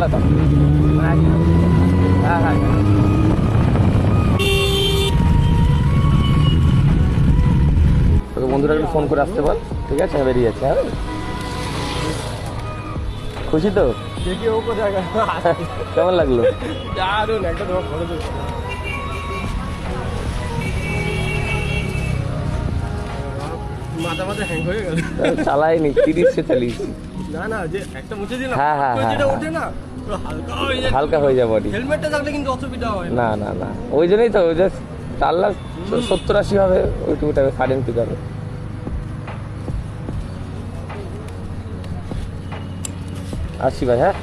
চালাতাম। হ্যাঁ হ্যাঁ তোকে বন্ধুরা একটু ফোন করে আসতে বল, ঠিক আছে? বেরিয়ে যাচ্ছে। হ্যাঁ খুশি তো? দেখি ও কোথায় গেল। কেমন লাগলো? দারুণ একটা তোমার ফটো তুলছি। মাথা মাথা হ্যাং হয়ে গেল। চালাইনি, 30 চালিয়েছি। না না, যে একটা মুছে দিলাম, হ্যাঁ, হ্যাঁ, হ্যাঁ, যেটা হ্যাঁ। ওঠে না পুরো হালকা হয়ে যায়। হালকা হয়ে যায় বডি। হেলমেটটা থাকলে কিন্তু অসুবিধা হয় না। না না না, ওই জন্যই তো ওই যে চাললা 70-80 হবে, ওইটুকুটা সাডেন পিক হবে। আসছি ভাই, হ্যাঁ।